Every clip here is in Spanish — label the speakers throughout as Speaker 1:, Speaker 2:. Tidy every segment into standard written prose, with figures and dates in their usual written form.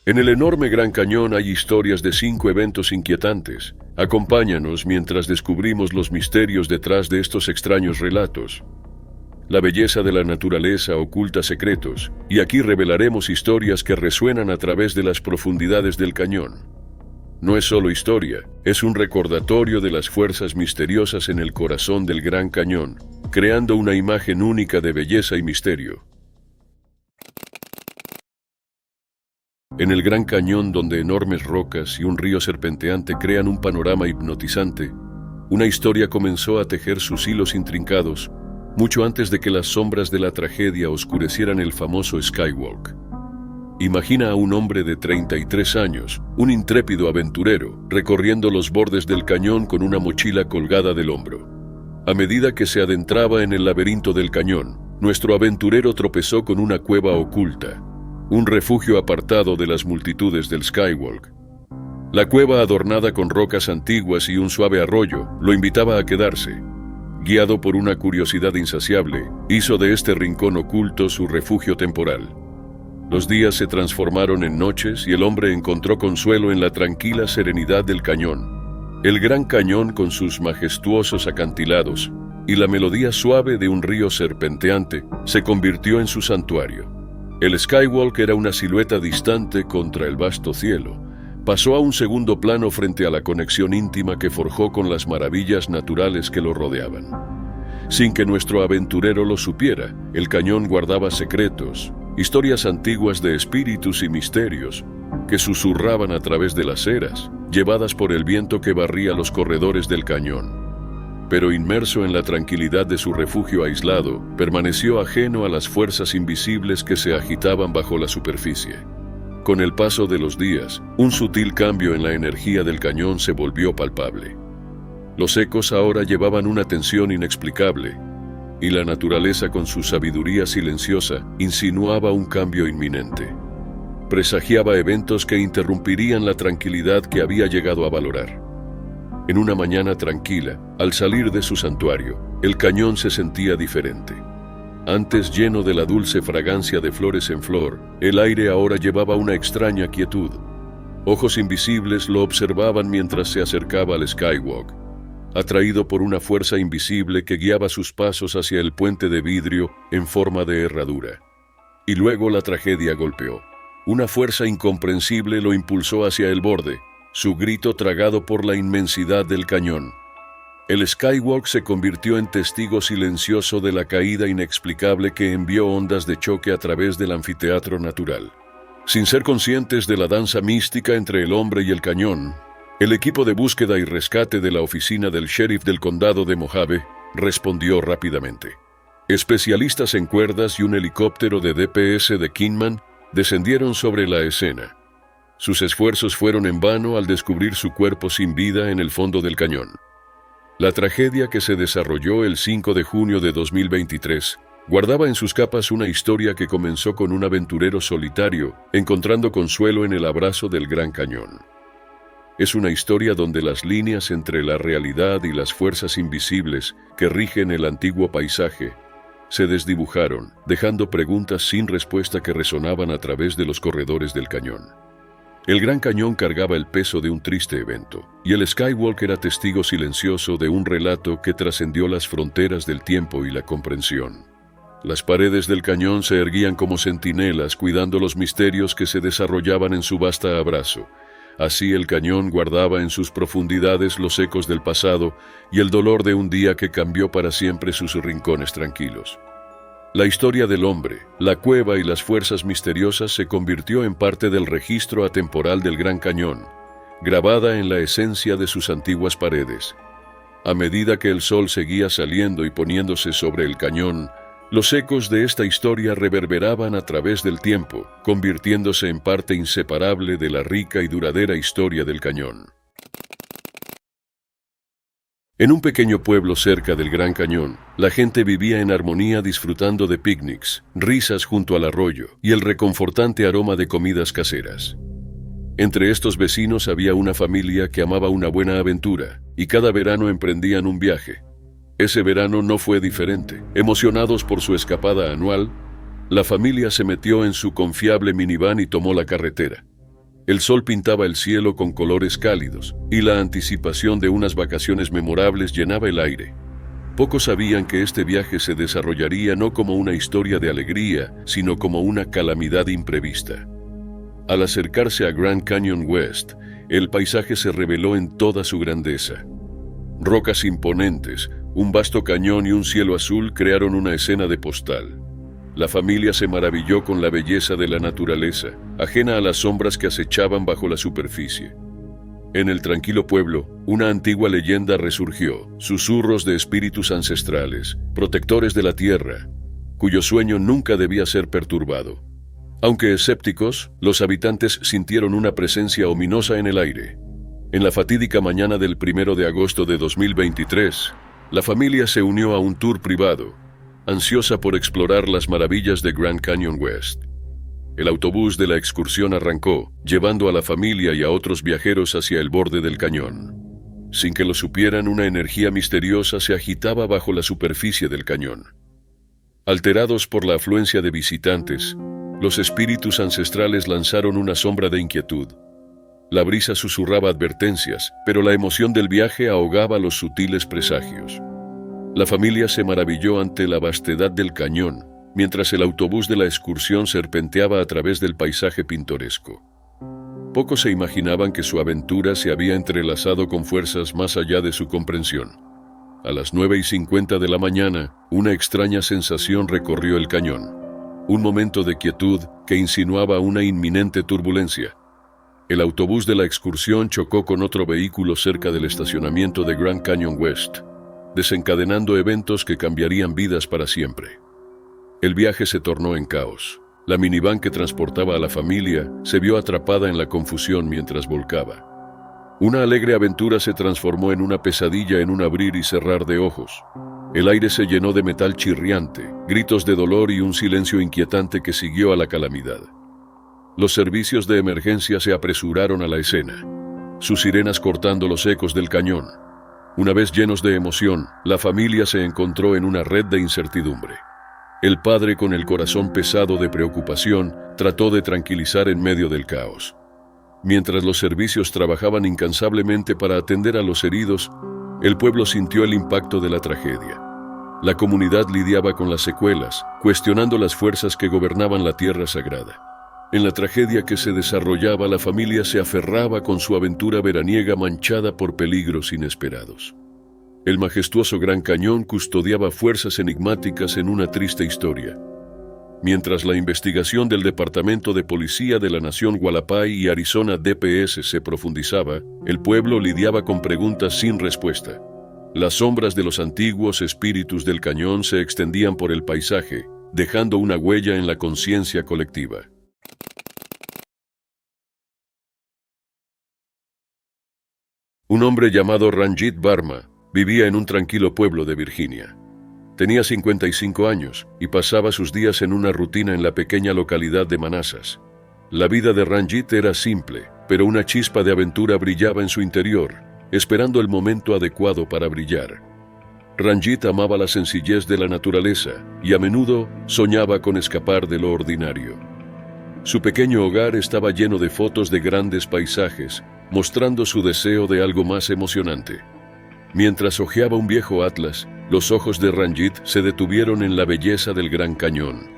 Speaker 1: En el enorme Gran Cañón hay historias de 5 eventos inquietantes. Acompáñanos mientras descubrimos los misterios detrás de estos extraños relatos. La belleza de la naturaleza oculta secretos, y aquí revelaremos historias que resuenan a través de las profundidades del cañón. No es solo historia, es un recordatorio de las fuerzas misteriosas en el corazón del Gran Cañón, creando una imagen única de belleza y misterio. En el Gran Cañón, donde enormes rocas y un río serpenteante crean un panorama hipnotizante, una historia comenzó a tejer sus hilos intrincados mucho antes de que las sombras de la tragedia oscurecieran el famoso Skywalk. Imagina a un hombre de 33 años, un intrépido aventurero, recorriendo los bordes del cañón con una mochila colgada del hombro. A medida que se adentraba en el laberinto del cañón, nuestro aventurero tropezó con una cueva oculta, un refugio apartado de las multitudes del Skywalk. La cueva, adornada con rocas antiguas y un suave arroyo, lo invitaba a quedarse. Guiado por una curiosidad insaciable, hizo de este rincón oculto su refugio temporal. Los días se transformaron en noches y el hombre encontró consuelo en la tranquila serenidad del cañón. El Gran Cañón, con sus majestuosos acantilados y la melodía suave de un río serpenteante, se convirtió en su santuario. El Skywalk era una silueta distante contra el vasto cielo. Pasó a un segundo plano frente a la conexión íntima que forjó con las maravillas naturales que lo rodeaban. Sin que nuestro aventurero lo supiera, el cañón guardaba secretos, historias antiguas de espíritus y misterios que susurraban a través de las eras, llevadas por el viento que barría los corredores del cañón. Pero inmerso en la tranquilidad de su refugio aislado, permaneció ajeno a las fuerzas invisibles que se agitaban bajo la superficie. Con el paso de los días, un sutil cambio en la energía del cañón se volvió palpable. Los ecos ahora llevaban una tensión inexplicable, y la naturaleza, con su sabiduría silenciosa, insinuaba un cambio inminente. Presagiaba eventos que interrumpirían la tranquilidad que había llegado a valorar. En una mañana tranquila, al salir de su santuario, el cañón se sentía diferente. Antes lleno de la dulce fragancia de flores en flor, el aire ahora llevaba una extraña quietud. Ojos invisibles lo observaban mientras se acercaba al Skywalk, atraído por una fuerza invisible que guiaba sus pasos hacia el puente de vidrio en forma de herradura. Y luego la tragedia golpeó. Una fuerza incomprensible lo impulsó hacia el borde, su grito tragado por la inmensidad del cañón. El Skywalk se convirtió en testigo silencioso de la caída inexplicable que envió ondas de choque a través del anfiteatro natural. Sin ser conscientes de la danza mística entre el hombre y el cañón, el equipo de búsqueda y rescate de la oficina del sheriff del condado de Mojave respondió rápidamente. Especialistas en cuerdas y un helicóptero de DPS de Kingman descendieron sobre la escena. Sus esfuerzos fueron en vano al descubrir su cuerpo sin vida en el fondo del cañón. La tragedia, que se desarrolló el 5 de junio de 2023, guardaba en sus capas una historia que comenzó con un aventurero solitario encontrando consuelo en el abrazo del Gran Cañón. Es una historia donde las líneas entre la realidad y las fuerzas invisibles que rigen el antiguo paisaje se desdibujaron, dejando preguntas sin respuesta que resonaban a través de los corredores del cañón. El Gran Cañón cargaba el peso de un triste evento, y el Skywalk era testigo silencioso de un relato que trascendió las fronteras del tiempo y la comprensión. Las paredes del cañón se erguían como centinelas, cuidando los misterios que se desarrollaban en su vasta abrazo. Así el cañón guardaba en sus profundidades los ecos del pasado y el dolor de un día que cambió para siempre sus rincones tranquilos. La historia del hombre, la cueva y las fuerzas misteriosas se convirtió en parte del registro atemporal del Gran Cañón, grabada en la esencia de sus antiguas paredes. A medida que el sol seguía saliendo y poniéndose sobre el cañón, los ecos de esta historia reverberaban a través del tiempo, convirtiéndose en parte inseparable de la rica y duradera historia del cañón. En un pequeño pueblo cerca del Gran Cañón, la gente vivía en armonía disfrutando de picnics, risas junto al arroyo y el reconfortante aroma de comidas caseras. Entre estos vecinos había una familia que amaba una buena aventura y cada verano emprendían un viaje. Ese verano no fue diferente. Emocionados por su escapada anual, la familia se metió en su confiable minivan y tomó la carretera. El sol pintaba el cielo con colores cálidos, y la anticipación de unas vacaciones memorables llenaba el aire. Pocos sabían que este viaje se desarrollaría no como una historia de alegría, sino como una calamidad imprevista. Al acercarse a Grand Canyon West, el paisaje se reveló en toda su grandeza. Rocas imponentes, un vasto cañón y un cielo azul crearon una escena de postal. La familia se maravilló con la belleza de la naturaleza, ajena a las sombras que acechaban bajo la superficie. En el tranquilo pueblo, una antigua leyenda resurgió, susurros de espíritus ancestrales, protectores de la tierra, cuyo sueño nunca debía ser perturbado. Aunque escépticos, los habitantes sintieron una presencia ominosa en el aire. En la fatídica mañana del 1 de agosto de 2023, la familia se unió a un tour privado, ansiosa por explorar las maravillas de Grand Canyon West. El autobús de la excursión arrancó, llevando a la familia y a otros viajeros hacia el borde del cañón. Sin que lo supieran, una energía misteriosa se agitaba bajo la superficie del cañón. Alterados por la afluencia de visitantes, los espíritus ancestrales lanzaron una sombra de inquietud. La brisa susurraba advertencias, pero la emoción del viaje ahogaba los sutiles presagios. La familia se maravilló ante la vastedad del cañón, mientras el autobús de la excursión serpenteaba a través del paisaje pintoresco. Pocos se imaginaban que su aventura se había entrelazado con fuerzas más allá de su comprensión. A las 9:50 de la mañana, una extraña sensación recorrió el cañón. Un momento de quietud que insinuaba una inminente turbulencia. El autobús de la excursión chocó con otro vehículo cerca del estacionamiento de Grand Canyon West, desencadenando eventos que cambiarían vidas para siempre. El viaje se tornó en caos. La minivan que transportaba a la familia se vio atrapada en la confusión mientras volcaba. Una alegre aventura se transformó en una pesadilla en un abrir y cerrar de ojos. El aire se llenó de metal chirriante, gritos de dolor y un silencio inquietante que siguió a la calamidad. Los servicios de emergencia se apresuraron a la escena, sus sirenas cortando los ecos del cañón. Una vez llenos de emoción, la familia se encontró en una red de incertidumbre. El padre, con el corazón pesado de preocupación, trató de tranquilizar en medio del caos. Mientras los servicios trabajaban incansablemente para atender a los heridos, el pueblo sintió el impacto de la tragedia. La comunidad lidiaba con las secuelas, cuestionando las fuerzas que gobernaban la tierra sagrada. En la tragedia que se desarrollaba, la familia se aferraba con su aventura veraniega manchada por peligros inesperados. El majestuoso Gran Cañón custodiaba fuerzas enigmáticas en una triste historia. Mientras la investigación del Departamento de Policía de la Nación Hualapai y Arizona DPS se profundizaba, el pueblo lidiaba con preguntas sin respuesta. Las sombras de los antiguos espíritus del cañón se extendían por el paisaje, dejando una huella en la conciencia colectiva. Un hombre llamado Ranjit Varma vivía en un tranquilo pueblo de Virginia. Tenía 55 años y pasaba sus días en una rutina en la pequeña localidad de Manassas. La vida de Ranjit era simple, pero una chispa de aventura brillaba en su interior, esperando el momento adecuado para brillar. Ranjit amaba la sencillez de la naturaleza y a menudo soñaba con escapar de lo ordinario. Su pequeño hogar estaba lleno de fotos de grandes paisajes, mostrando su deseo de algo más emocionante. Mientras hojeaba un viejo atlas, los ojos de Ranjit se detuvieron en la belleza del Gran Cañón.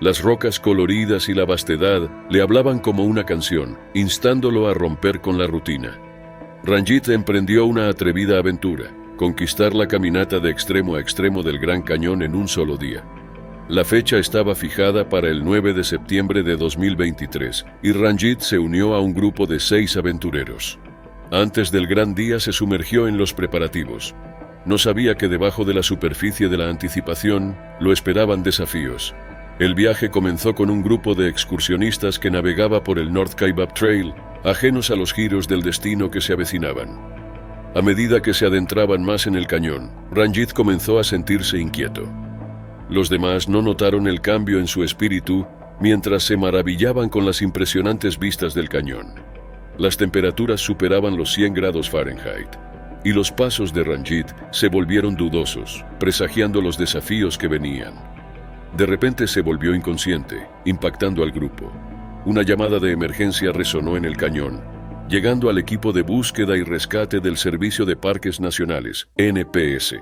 Speaker 1: Las rocas coloridas y la vastedad le hablaban como una canción, instándolo a romper con la rutina. Ranjit emprendió una atrevida aventura, conquistar la caminata de extremo a extremo del Gran Cañón en un solo día. La fecha estaba fijada para el 9 de septiembre de 2023 y Ranjit se unió a un grupo de 6 aventureros. Antes del gran día se sumergió en los preparativos. No sabía que debajo de la superficie de la anticipación lo esperaban desafíos. El viaje comenzó con un grupo de excursionistas que navegaba por el North Kaibab Trail, ajenos a los giros del destino que se avecinaban. A medida que se adentraban más en el cañón, Ranjit comenzó a sentirse inquieto. Los demás no notaron el cambio en su espíritu mientras se maravillaban con las impresionantes vistas del cañón. Las temperaturas superaban los 100 grados Fahrenheit, y los pasos de Ranjit se volvieron dudosos, presagiando los desafíos que venían. De repente se volvió inconsciente, impactando al grupo. una llamada de emergencia resonó en el cañón, llegando al equipo de búsqueda y rescate del Servicio de Parques Nacionales, NPS.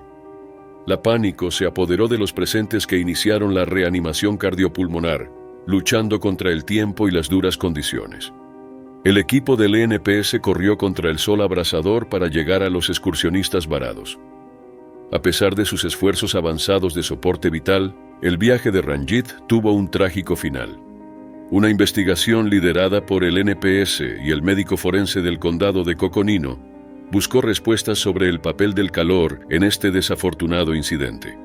Speaker 1: La pánico se apoderó de los presentes que iniciaron la reanimación cardiopulmonar, luchando contra el tiempo y las duras condiciones. El equipo del NPS corrió contra el sol abrasador para llegar a los excursionistas varados. A pesar de sus esfuerzos avanzados de soporte vital, el viaje de Ranjit tuvo un trágico final. Una investigación liderada por el NPS y el médico forense del condado de Coconino buscó respuestas sobre el papel del calor en este desafortunado incidente.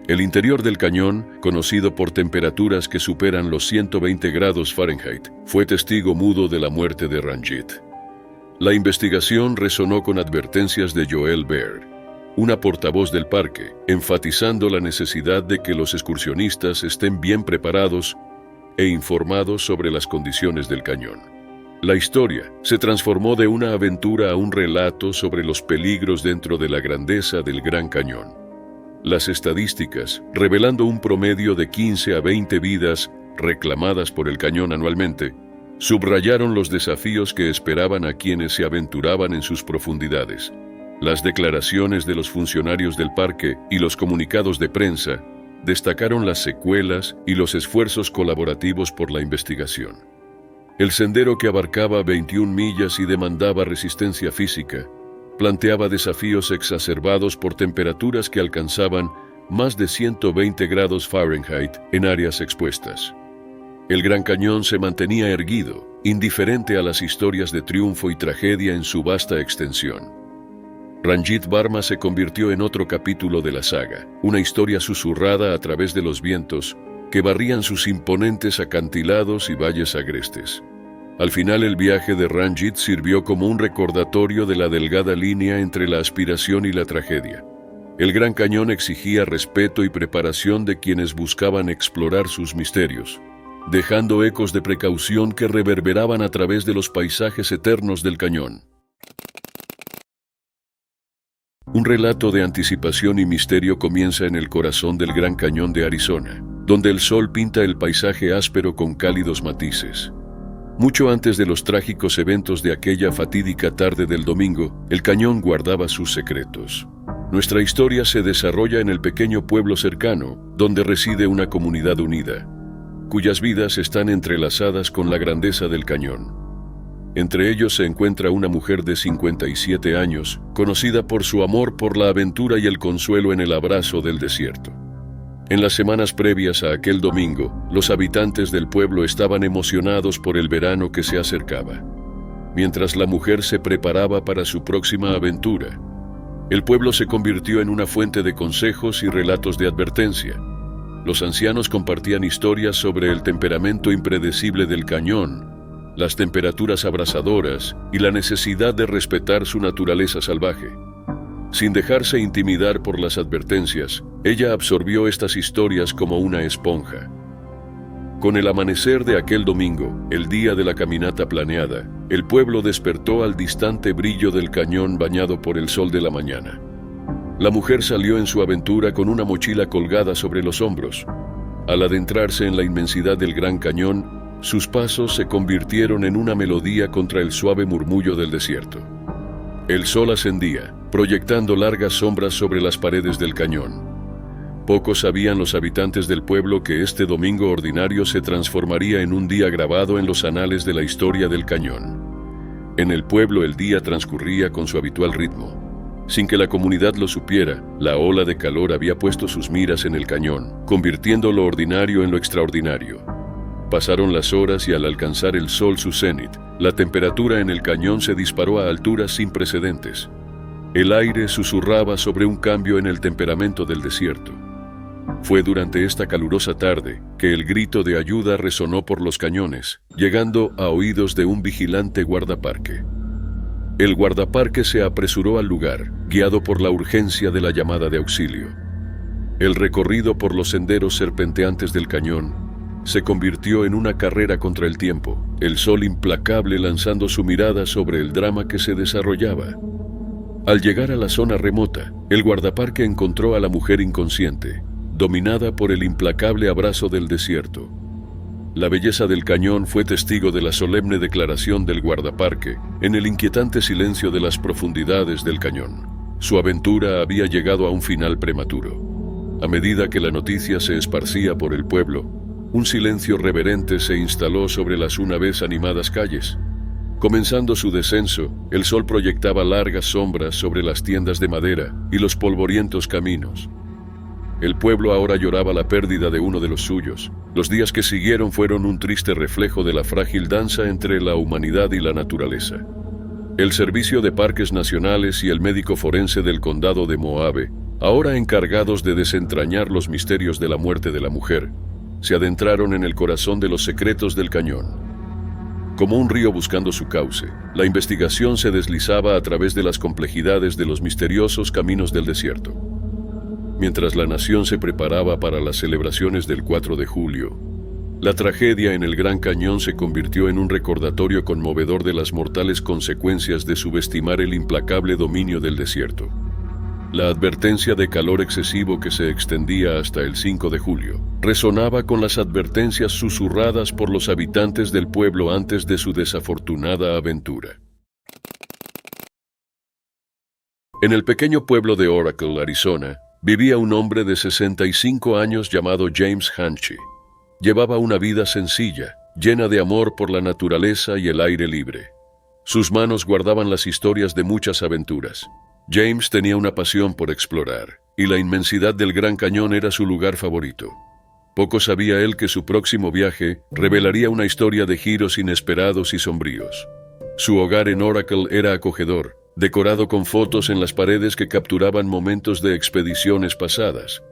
Speaker 1: El interior del cañón, conocido por temperaturas que superan los 120 grados Fahrenheit, fue testigo mudo de la muerte de Ranjit. La investigación resonó con advertencias de Joel Baird, una portavoz del parque, enfatizando la necesidad de que los excursionistas estén bien preparados e informados sobre las condiciones del cañón. La historia se transformó de una aventura a un relato sobre los peligros dentro de la grandeza del Gran Cañón. Las estadísticas, revelando un promedio de 15 a 20 vidas reclamadas por el cañón anualmente, subrayaron los desafíos que esperaban a quienes se aventuraban en sus profundidades. Las declaraciones de los funcionarios del parque y los comunicados de prensa destacaron las secuelas y los esfuerzos colaborativos por la investigación. El sendero que abarcaba 21 millas y demandaba resistencia física, planteaba desafíos exacerbados por temperaturas que alcanzaban más de 120 grados Fahrenheit en áreas expuestas. El Gran Cañón se mantenía erguido, indiferente a las historias de triunfo y tragedia en su vasta extensión. Ranjit Varma se convirtió en otro capítulo de la saga, una historia susurrada a través de los vientos que barrían sus imponentes acantilados y valles agrestes. Al final, el viaje de Ranjit sirvió como un recordatorio de la delgada línea entre la aspiración y la tragedia. El Gran Cañón exigía respeto y preparación de quienes buscaban explorar sus misterios, dejando ecos de precaución que reverberaban a través de los paisajes eternos del cañón. Un relato de anticipación y misterio comienza en el corazón del Gran Cañón de Arizona, donde el sol pinta el paisaje áspero con cálidos matices. Mucho antes de los trágicos eventos de aquella fatídica tarde del domingo, el cañón guardaba sus secretos. Nuestra historia se desarrolla en el pequeño pueblo cercano, donde reside una comunidad unida, cuyas vidas están entrelazadas con la grandeza del cañón. Entre ellos se encuentra una mujer de 57 años, conocida por su amor por la aventura y el consuelo en el abrazo del desierto. En las semanas previas a aquel domingo, los habitantes del pueblo estaban emocionados por el verano que se acercaba. Mientras la mujer se preparaba para su próxima aventura, el pueblo se convirtió en una fuente de consejos y relatos de advertencia. Los ancianos compartían historias sobre el temperamento impredecible del cañón, las temperaturas abrasadoras y la necesidad de respetar su naturaleza salvaje. Sin dejarse intimidar por las advertencias, ella absorbió estas historias como una esponja. Con el amanecer de aquel domingo, el día de la caminata planeada, el pueblo despertó al distante brillo del cañón bañado por el sol de la mañana. La mujer salió en su aventura con una mochila colgada sobre los hombros. Al adentrarse en la inmensidad del Gran Cañón, sus pasos se convirtieron en una melodía contra el suave murmullo del desierto. El sol ascendía, proyectando largas sombras sobre las paredes del cañón. Pocos sabían los habitantes del pueblo que este domingo ordinario se transformaría en un día grabado en los anales de la historia del cañón. En el pueblo el día transcurría con su habitual ritmo. Sin que la comunidad lo supiera, la ola de calor había puesto sus miras en el cañón, convirtiendo lo ordinario en lo extraordinario. Pasaron las horas y al alcanzar el sol su cenit, la temperatura en el cañón se disparó a alturas sin precedentes. El aire susurraba sobre un cambio en el temperamento del desierto. Fue durante esta calurosa tarde que el grito de ayuda resonó por los cañones, llegando a oídos de un vigilante guardaparque. El guardaparque se apresuró al lugar, guiado por la urgencia de la llamada de auxilio. El recorrido por los senderos serpenteantes del cañón se convirtió en una carrera contra el tiempo, el sol implacable lanzando su mirada sobre el drama que se desarrollaba. Al llegar a la zona remota, el guardaparque encontró a la mujer inconsciente, dominada por el implacable abrazo del desierto. La belleza del cañón fue testigo de la solemne declaración del guardaparque en el inquietante silencio de las profundidades del cañón. Su aventura había llegado a un final prematuro. A medida que la noticia se esparcía por el pueblo, un silencio reverente se instaló sobre las una vez animadas calles. Comenzando su descenso, el sol proyectaba largas sombras sobre las tiendas de madera y los polvorientos caminos. El pueblo ahora lloraba la pérdida de uno de los suyos. Los días que siguieron fueron un triste reflejo de la frágil danza entre la humanidad y la naturaleza. El Servicio de Parques Nacionales y el médico forense del condado de Mohave, ahora encargados de desentrañar los misterios de la muerte de la mujer, se adentraron en el corazón de los secretos del cañón. Como un río buscando su cauce, la investigación se deslizaba a través de las complejidades de los misteriosos caminos del desierto. Mientras la nación se preparaba para las celebraciones del 4 de julio, la tragedia en el Gran Cañón se convirtió en un recordatorio conmovedor de las mortales consecuencias de subestimar el implacable dominio del desierto. La advertencia de calor excesivo que se extendía hasta el 5 de julio resonaba con las advertencias susurradas por los habitantes del pueblo antes de su desafortunada aventura. En el pequeño pueblo de Oracle, Arizona, vivía un hombre de 65 años llamado James Hanchey. Llevaba una vida sencilla, llena de amor por la naturaleza y el aire libre. Sus manos guardaban las historias de muchas aventuras. James tenía una pasión por explorar, y la inmensidad del Gran Cañón era su lugar favorito. Poco sabía él que su próximo viaje revelaría una historia de giros inesperados y sombríos. Su hogar en Oracle era acogedor, decorado con fotos en las paredes que capturaban momentos de expediciones pasadas.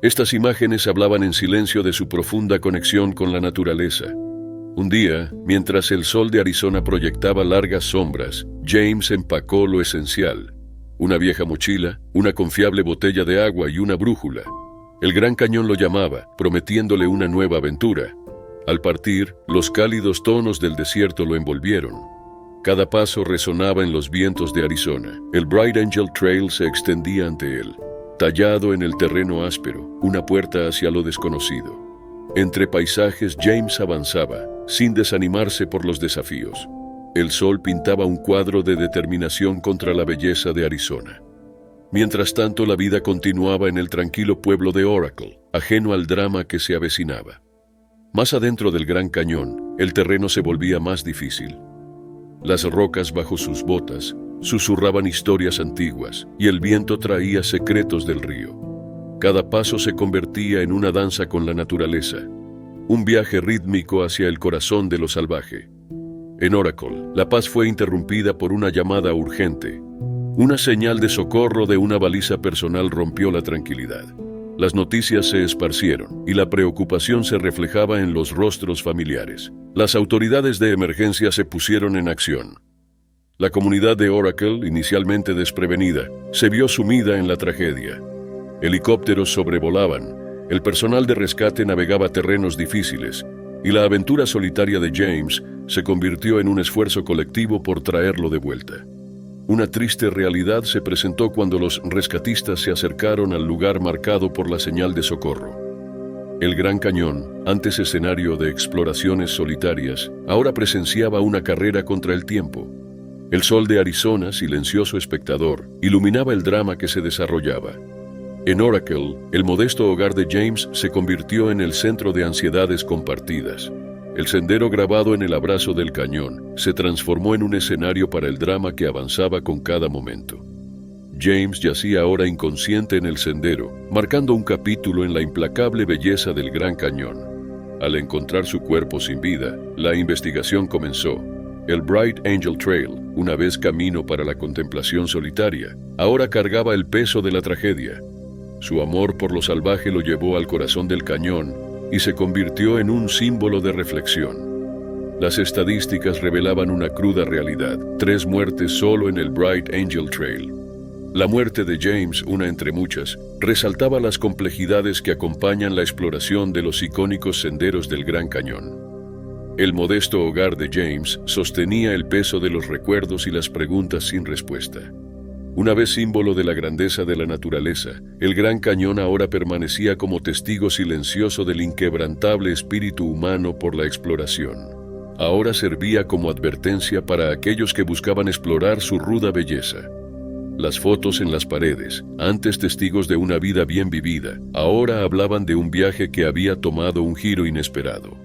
Speaker 1: Estas imágenes hablaban en silencio de su profunda conexión con la naturaleza. Un día, mientras el sol de Arizona proyectaba largas sombras, James empacó lo esencial: una vieja mochila, una confiable botella de agua y una brújula. El Gran Cañón lo llamaba, prometiéndole una nueva aventura. Al partir, los cálidos tonos del desierto lo envolvieron. Cada paso resonaba en los vientos de Arizona. El Bright Angel Trail se extendía ante él, tallado en el terreno áspero, una puerta hacia lo desconocido. Entre paisajes, James avanzaba, sin desanimarse por los desafíos. El sol pintaba un cuadro de determinación contra la belleza de Arizona. Mientras tanto, la vida continuaba en el tranquilo pueblo de Oracle, ajeno al drama que se avecinaba. Más adentro del Gran Cañón, el terreno se volvía más difícil. Las rocas bajo sus botas susurraban historias antiguas y el viento traía secretos del río. Cada paso se convertía en una danza con la naturaleza, un viaje rítmico hacia el corazón de lo salvaje. En Oracle, la paz fue interrumpida por una llamada urgente. Una señal de socorro de una baliza personal rompió la tranquilidad. Las noticias se esparcieron y la preocupación se reflejaba en los rostros familiares. Las autoridades de emergencia se pusieron en acción. La comunidad de Oracle, inicialmente desprevenida, se vio sumida en la tragedia. Helicópteros sobrevolaban, el personal de rescate navegaba terrenos difíciles, y la aventura solitaria de James se convirtió en un esfuerzo colectivo por traerlo de vuelta. Una triste realidad se presentó cuando los rescatistas se acercaron al lugar marcado por la señal de socorro. El Gran Cañón, antes escenario de exploraciones solitarias, ahora presenciaba una carrera contra el tiempo. El sol de Arizona, silencioso espectador, iluminaba el drama que se desarrollaba. En Oracle, el modesto hogar de James se convirtió en el centro de ansiedades compartidas. El sendero grabado en el abrazo del cañón se transformó en un escenario para el drama que avanzaba con cada momento. James yacía ahora inconsciente en el sendero, marcando un capítulo en la implacable belleza del Gran Cañón. Al encontrar su cuerpo sin vida, la investigación comenzó. El Bright Angel Trail, una vez camino para la contemplación solitaria, ahora cargaba el peso de la tragedia. Su amor por lo salvaje lo llevó al corazón del cañón y se convirtió en un símbolo de reflexión. Las estadísticas revelaban una cruda realidad: 3 muertes solo en el Bright Angel Trail. La muerte de James, una entre muchas, resaltaba las complejidades que acompañan la exploración de los icónicos senderos del Gran Cañón. El modesto hogar de James sostenía el peso de los recuerdos y las preguntas sin respuesta. Una vez símbolo de la grandeza de la naturaleza, el Gran Cañón ahora permanecía como testigo silencioso del inquebrantable espíritu humano por la exploración. Ahora servía como advertencia para aquellos que buscaban explorar su ruda belleza. Las fotos en las paredes, antes testigos de una vida bien vivida, ahora hablaban de un viaje que había tomado un giro inesperado.